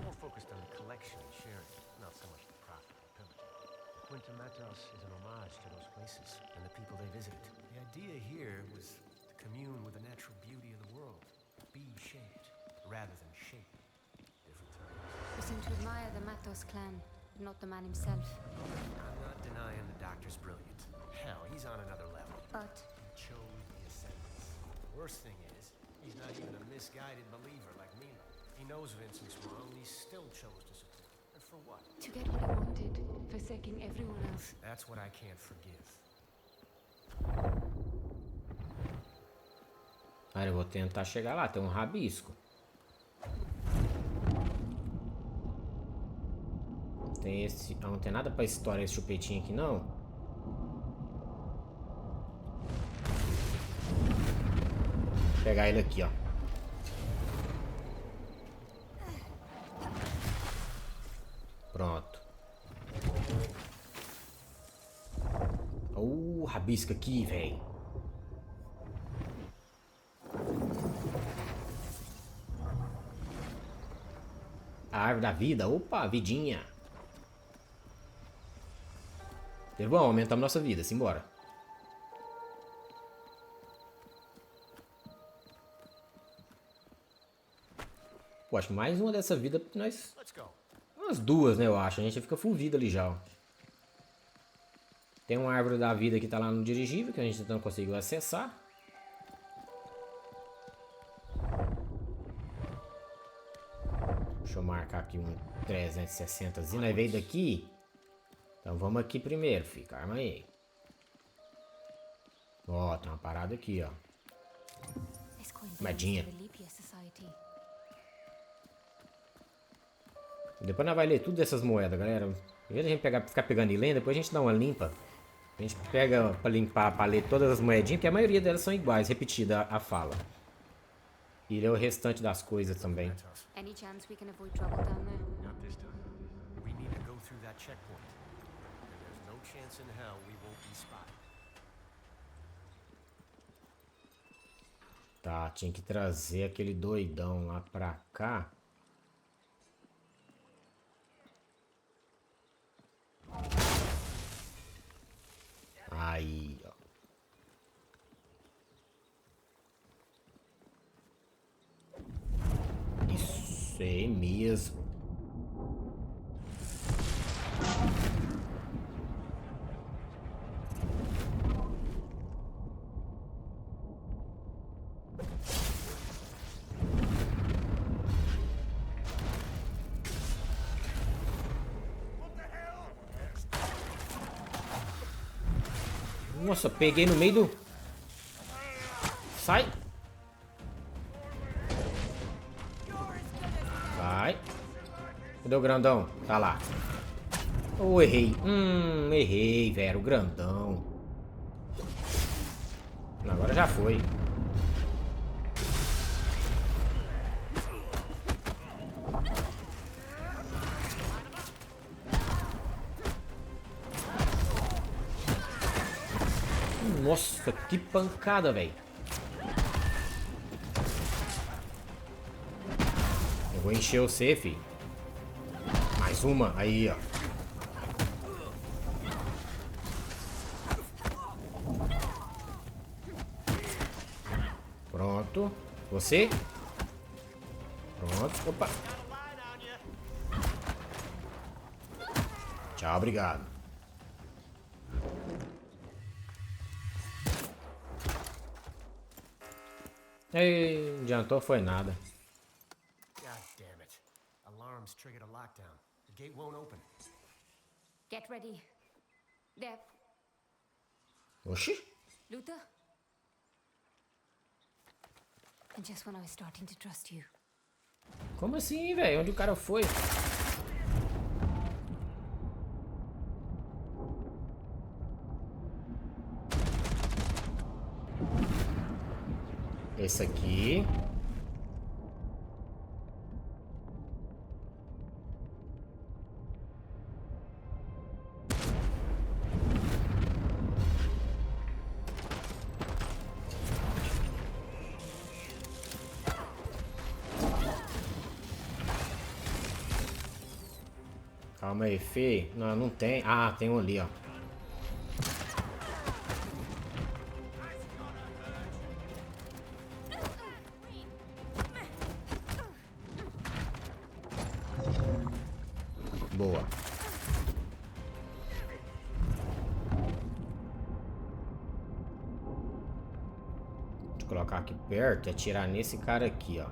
More focused on the collection and sharing, not so much the profit or pillaging. The Quinta Matos is an homage to those places and the people they visited. The idea here was to commune with the natural beauty of the world, be shaped rather than shape. Different times. You seem to admire the Matos clan, not the man himself. I'm not denying the doctor's brilliant. Hell, he's on another level. But he chose the Ascendants. Worst thing is, he's not even a misguided believer like Milo. He knows Vincent's wrong, and he still chose to support. And for what? to get what he wanted, forsaking everyone else. That's what I can't forgive. Cara, eu vou tentar chegar lá, tem um rabisco. Tem esse... não tem nada pra estourar esse chupetinho aqui, não. Vou pegar ele aqui, ó. Pronto. Rabisco aqui, velho. A árvore da vida. Opa, vidinha. Bom, aumentamos nossa vida, simbora. Pô, acho que mais uma dessa vida nós... umas duas, né, eu acho. A gente fica full vida ali já, ó. Tem uma árvore da vida que tá lá no dirigível, que a gente não conseguiu acessar. Deixa eu marcar aqui um 360. Nós veio daqui. Então vamos aqui primeiro, filho. Calma aí. Ó, tem uma parada aqui, ó. Moedinha. Depois nós vamos ler tudo dessas moedas, galera. Em vez de a gente ficar pegando e lendo, depois a gente dá uma limpa. A gente pega pra limpar, pra ler todas as moedinhas, porque a maioria delas são iguais, repetida a fala. E ler o restante das coisas também. Any chance we can avoid trouble down there? Not this time. We need to go through that checkpoint. And there's no chance in hell we won't be spotted. Tá, tinha que trazer aquele doidão lá pra cá. Aí, ó. Isso é mesmo. Nossa, peguei no meio do... Sai! Vai. Cadê o grandão? Tá lá. Oh, errei. Errei, velho. O grandão. Agora já foi. Nossa, que pancada, velho. Eu vou encher você, filho. Mais uma. Aí, ó. Pronto. Você? Pronto. Opa. Tchau, obrigado. Ei, não adiantou foi nada. God damn it. Alarms triggered a lockdown. The gate won't open. Get ready. Deve. Oxi. Luther? And just when I was starting to trust you. Como assim, velho? Onde o cara foi? Esse aqui. Calma aí, Fê. Não, não tem. Ah, tem um ali, ó. Boa. Deixa eu colocar aqui perto e atirar nesse cara aqui, ó.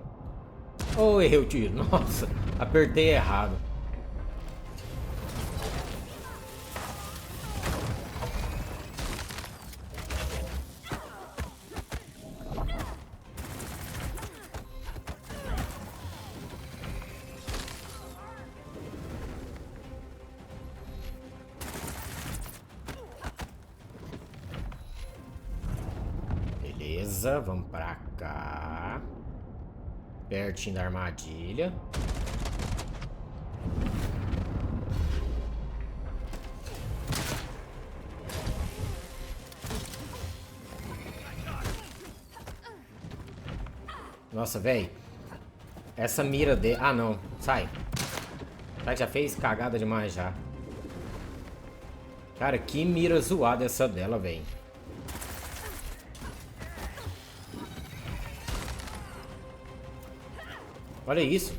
Oh, errei o tiro. Nossa, apertei errado. Beleza, vamos pra cá. Pertinho da armadilha. Nossa, velho. Essa mira de... Ah, não. Sai. Sai, já fez cagada demais já. Cara, que mira zoada essa dela, velho. Olha isso.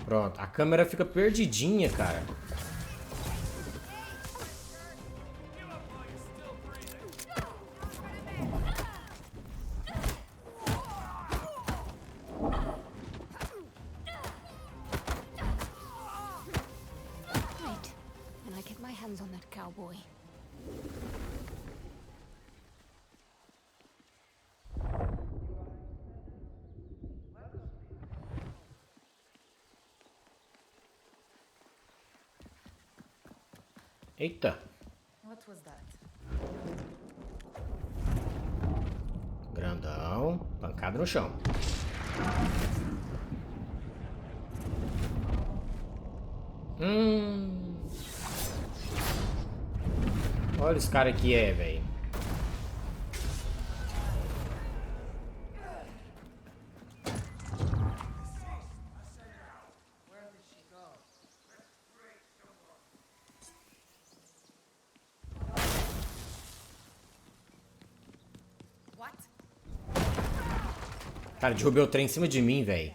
Pronto, a câmera fica perdidinha, cara. Right. And I get my hands on that cowboy. Eita. What was that? Grandão. Pancada no chão. Olha os caras que é, velho. Cara, derrubei o trem em cima de mim, velho.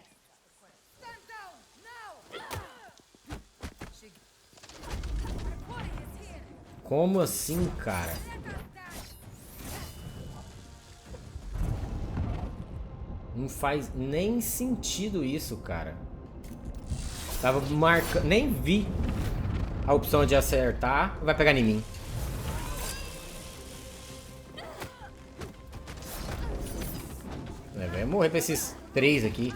Como assim, cara? Não faz nem sentido isso, cara. Tava marcando... Nem vi a opção de acertar. Vai pegar em mim. Vai morrer pra esses 3 aqui.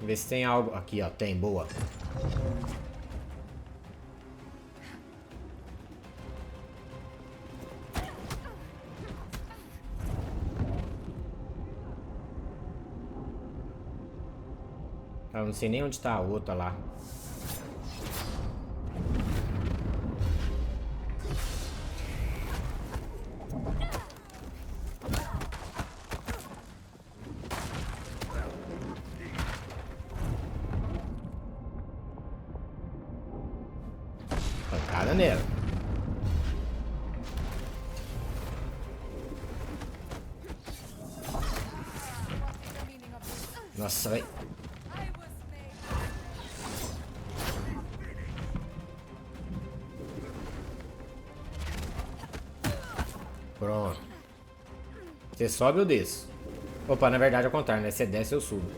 Ver se tem algo. Aqui, ó. Tem, boa. Eu não sei nem onde tá a outra lá. Pancada nela. Nossa, velho. Pronto. Você sobe ou desce? Opa, na verdade é o contrário, né? Você desce eu subo.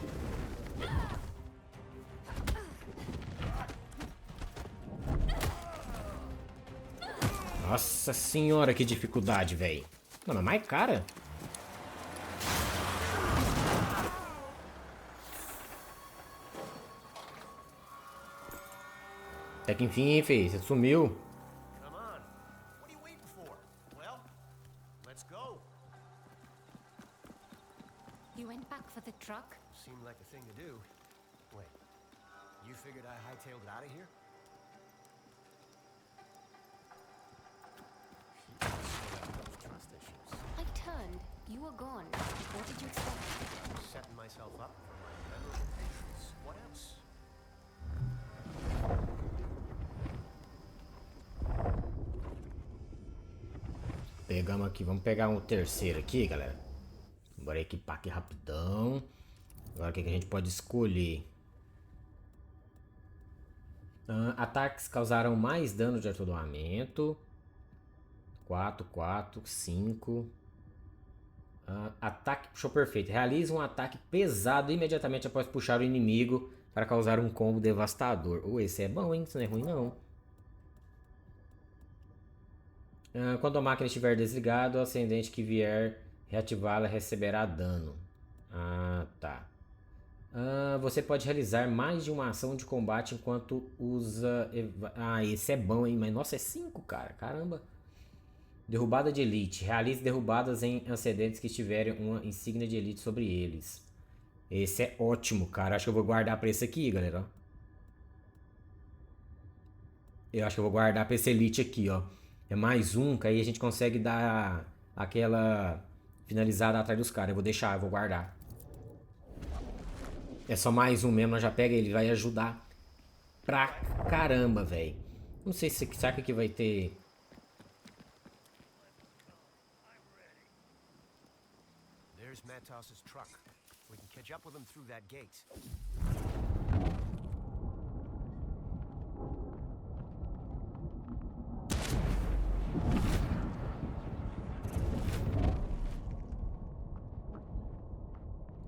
Nossa senhora, que dificuldade, velho. Não, mas mais cara. Até que enfim, filho, você sumiu. You went back for the truck? Seemed like the thing to do. Wait, you figured I hightailed it out of here? Trust issues. I turned. You were gone. What did you expect? Setting myself up for my memorable patience. What else? Pegamos aqui, vamos pegar um terceiro aqui, galera. Bora equipar aqui rapidão. Agora o que a gente pode escolher? Ataques causaram mais dano de atordoamento. 4, 4, 5. Ataque puxou perfeito. Realiza um ataque pesado imediatamente após puxar o inimigo para causar um combo devastador. Esse é bom, hein? Isso não é ruim, não. Quando a máquina estiver desligada, o ascendente que vier reativá-la receberá dano. Tá. Você pode realizar mais de uma ação de combate enquanto usa... esse é bom, hein? Mas nossa, é 5, cara. Caramba. Derrubada de elite. Realize derrubadas em ascendentes que tiverem uma insígnia de elite sobre eles. Esse é ótimo, cara. Acho que eu vou guardar pra esse aqui, galera. Eu acho que eu vou guardar pra esse elite aqui, ó. É mais um, que aí a gente consegue dar aquela finalizada atrás dos caras. Eu vou deixar, eu vou guardar. É só mais um mesmo, nós já pega ele. Vai ajudar pra caramba, velho. Não sei se será que aqui vai ter... There's Matos's truck. We can catch up with him through that gate.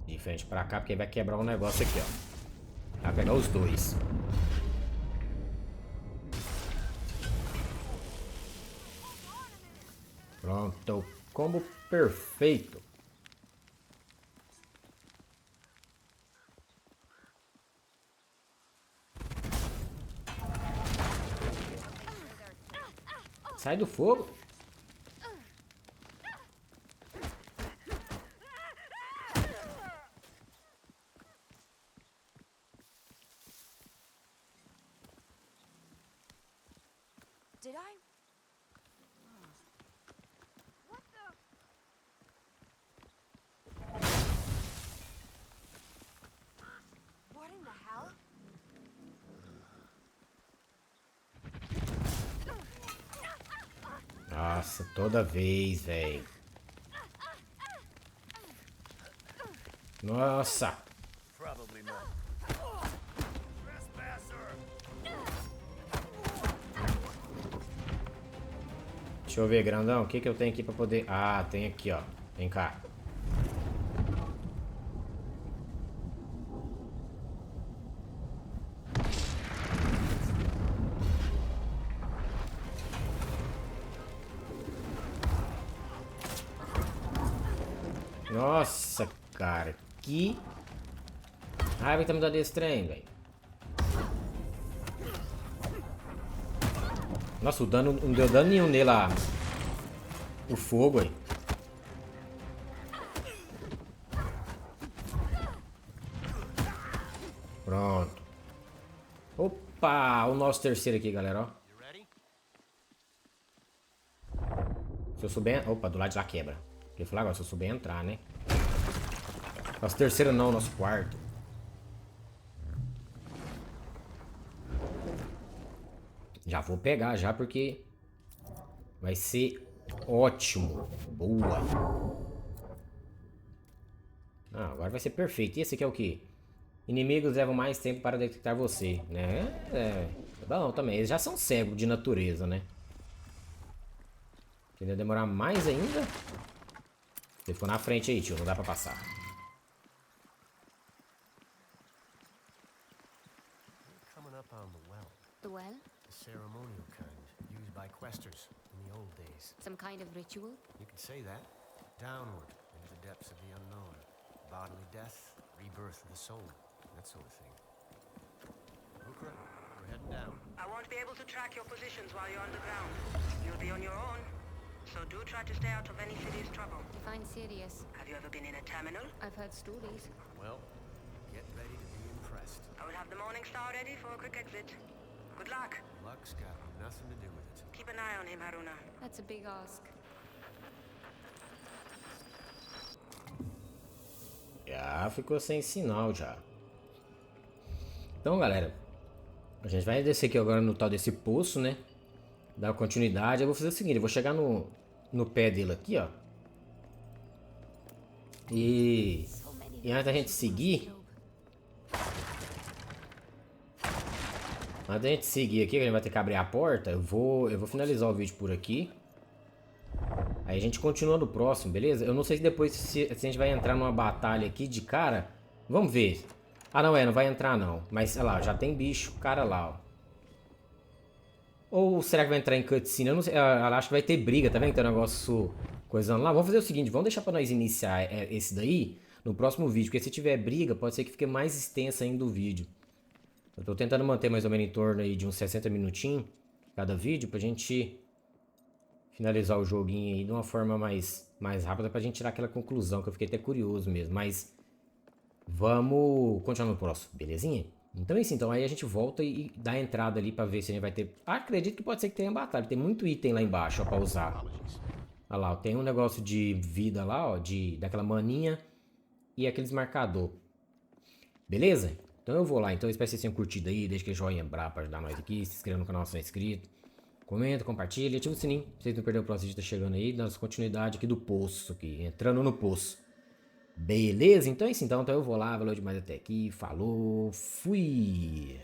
De frente pra cá, porque vai quebrar um negócio aqui, ó. Vai pegar os dois. Pronto. Combo perfeito. Sai do fogo. Did I? What the? What in the hell? Nossa, toda vez, velho. Nossa. Probably not. Deixa eu ver, grandão. O que que eu tenho aqui pra poder... Ah, tem aqui, ó. Vem cá. Nossa, cara. Que raiva que tá me dando desse trem, velho. Nossa, o dano não deu dano nenhum nele lá. O fogo aí. Pronto. Opa, o nosso terceiro aqui, galera, ó. Se eu souber... Opa, do lado de lá quebra. Eu ia falar agora, se eu souber entrar, né? Nosso terceiro não, nosso quarto. Já vou pegar já, porque vai ser ótimo. Boa. Ah, agora vai ser perfeito. E esse aqui é o quê? Inimigos levam mais tempo para detectar você, né? É bom também. Eles já são cegos de natureza, né? Entendeu? Demorar mais ainda. Você ficou na frente aí, tio. Não dá pra passar. Coming up on the well. The well? The ceremonial kind, used by Quaestors in the old days. Some kind of ritual? You could say that. Downward, into the depths of the unknown. Bodily death, rebirth of the soul, that sort of thing. Ukra, we're heading down. I won't be able to track your positions while you're underground. You'll be on your own. So do try to stay out of any serious trouble. Define serious. Have you ever been in a terminal? I've heard stories. Well, get ready to be impressed. I will have the Morning Star ready for a quick exit. Good luck. Luck's got nothing to do with it. Keep an eye on him, Haroona. That's a big ask. Já ficou sem sinal já. Então, galera, a gente vai descer aqui agora no tal desse poço, né? Dar continuidade. Eu vou fazer o seguinte, eu vou chegar no pé dele aqui, ó. E antes da gente seguir... Antes da gente seguir aqui, que a gente vai ter que abrir a porta, eu vou finalizar o vídeo por aqui. Aí a gente continua no próximo, beleza? Eu não sei se depois se a gente vai entrar numa batalha aqui de cara. Vamos ver. Ah, não vai entrar não. Mas, olha lá, já tem bicho, cara lá, ó. Ou será que vai entrar em cutscene? Eu não sei, eu acho que vai ter briga, tá vendo? Tem um negócio coisando lá. Vamos fazer o seguinte, vamos deixar pra nós iniciar esse daí no próximo vídeo. Porque se tiver briga, pode ser que fique mais extensa ainda o vídeo. Eu tô tentando manter mais ou menos em torno aí de uns 60 minutinhos cada vídeo pra gente finalizar o joguinho aí de uma forma mais rápida pra gente tirar aquela conclusão que eu fiquei até curioso mesmo. Mas vamos continuar no próximo, belezinha? Então é isso, então aí a gente volta e dá a entrada ali pra ver se a gente vai ter... Ah, acredito que pode ser que tenha batalha, tem muito item lá embaixo, ó, pra usar. Olha lá, ó, tem um negócio de vida lá, ó, daquela maninha e aqueles marcador. Beleza? Então eu vou lá, então eu espero que vocês tenham curtido aí, deixa aquele joinha brabo pra ajudar nós aqui, se inscreva no canal se não é inscrito. Comenta, compartilha, ativa o sininho pra vocês não perderem o próximo vídeo que tá chegando aí, dando continuidade aqui do poço, aqui, entrando no poço. Beleza? Então é isso então eu vou lá, valeu demais até aqui, falou, fui!